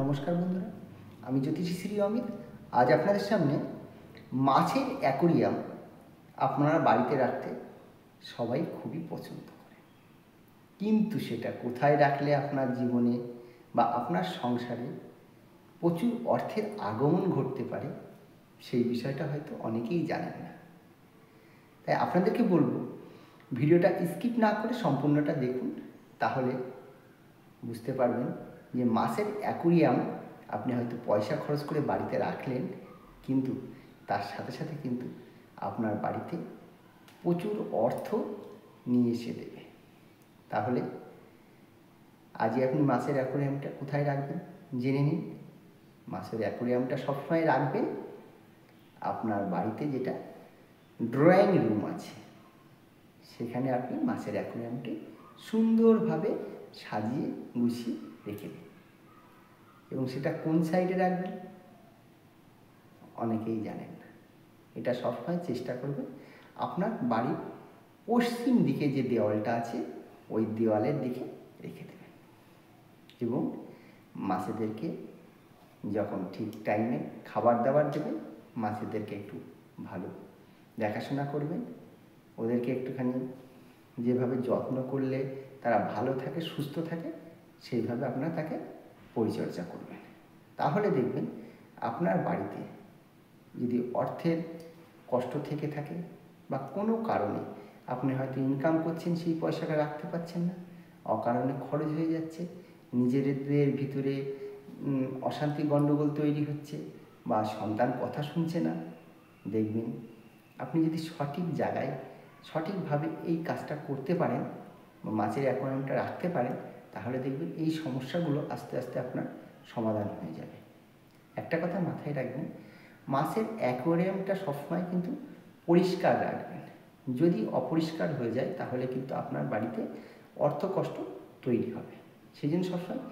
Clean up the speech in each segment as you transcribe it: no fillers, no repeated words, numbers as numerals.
নমস্কার বন্ধুরা, আমি জ্যোতিষী শ্রী অমিত। আজ আপনাদের সামনে মাছের অ্যাকোরিয়াম আপনারা বাড়িতে রাখতে সবাই খুবই পছন্দ করে, কিন্তু সেটা কোথায় রাখলে আপনার জীবনে বা আপনার সংসারে প্রচুর অর্থের আগমন ঘটতে পারে সেই বিষয়টা হয়তো অনেকেই জানেন না। তাই আপনাদেরকে বলবো, ভিডিওটা স্কিপ না করে সম্পূর্ণটা দেখুন, তাহলে বুঝতে পারবেন যে মাছের অ্যাকোরিয়াম আপনি হয়তো পয়সা খরচ করে বাড়িতে রাখলেন, কিন্তু তার সাথে সাথে কিন্তু আপনার বাড়িতে প্রচুর অর্থ নিয়ে এসে দেবে। তাহলে আজই আপনি মাছের অ্যাকোরিয়ামটা কোথায় রাখবেন জেনে নিন। মাছের অ্যাকোরিয়ামটা সবসময় রাখবেন আপনার বাড়িতে যেটা ড্রয়িং রুম আছে, সেখানে আপনি মাছের অ্যাকোরিয়ামটি সুন্দরভাবে সাজিয়ে গুছিয়ে রেখে দিন। এবং সেটা কোন সাইডে রাখবেন অনেকেই জানেন না। এটা সবসময় চেষ্টা করবেন আপনার বাড়ির পশ্চিম দিকে যে দেওয়ালটা আছে ওই দেওয়ালের দিকে রেখে দেবেন। এবং মাছেদেরকে যখন ঠিক টাইমে খাবার দাবার দেবেন, মাছেদেরকে একটু ভালো দেখাশোনা করবেন। ওদেরকে একটুখানি যেভাবে যত্ন করলে তারা ভালো থাকে, সুস্থ থাকে, সেইভাবে আপনারা তাকে পরিচর্যা করবেন। তাহলে দেখবেন আপনার বাড়িতে যদি অর্থের কষ্ট থেকে থাকে বা কোনো কারণে আপনি হয়তো ইনকাম করছেন, সেই পয়সাটা রাখতে পারছেন না, অকারণে খরচ হয়ে যাচ্ছে, নিজেদের ভিতরে অশান্তি গণ্ডগোল তৈরি হচ্ছে বা সন্তান কথা শুনছে না, দেখবেন আপনি যদি সঠিক জায়গায় সঠিকভাবে এই কাজটা করতে পারেন বা মাছের অ্যাকোয়ারিয়ামটা রাখতে পারেন, তাহলে দেখবেন এই সমস্যাগুলো আস্তে আস্তে আপনার সমাধান হয়ে যাবে। একটা কথা মাথায় রাখবেন, মাছের অ্যাকোয়ারিয়ামটা সবসময় কিন্তু পরিষ্কার রাখবেন। যদি অপরিষ্কার হয়ে যায় তাহলে কিন্তু আপনার বাড়িতে অর্থ কষ্ট তৈরি হবে। সেই জন্য সবসময়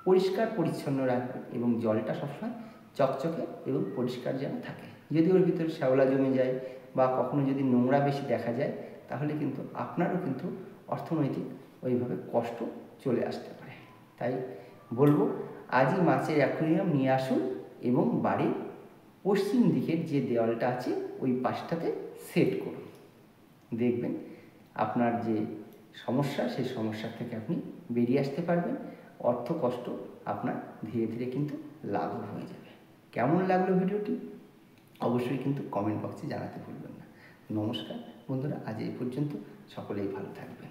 পরিষ্কার পরিচ্ছন্ন রাখবেন এবং জলটা সবসময় চকচকে এবং পরিষ্কার যেন থাকে। যদি ওর ভিতরে শ্যাওলা জমে যায় বা কখনো যদি নোংরা বেশি দেখা যায়, তাহলে কিন্তু আপনারও কিন্তু অর্থনৈতিক ওইভাবে কষ্ট চলে আসতে পারে। তাই বলবো, আজই মাছের অ্যাকোয়ারিয়াম নিয়ে আসুন এবং বাড়ির পশ্চিম দিকের যে দেওয়ালটা আছে ওই পাশটাতে সেট করুন। দেখবেন আপনার যে সমস্যা, সেই সমস্যা থেকে আপনি বেরিয়ে আসতে পারবেন। অর্থ কষ্ট আপনার ধীরে ধীরে কিন্তু লাঘব হয়ে যাবে। কেমন লাগলো ভিডিওটি অবশ্যই কিন্তু কমেন্ট বক্সে জানাতে ভুলবেন না। নমস্কার বন্ধুরা, আজ এই পর্যন্ত। সকলেই ভালো থাকবেন।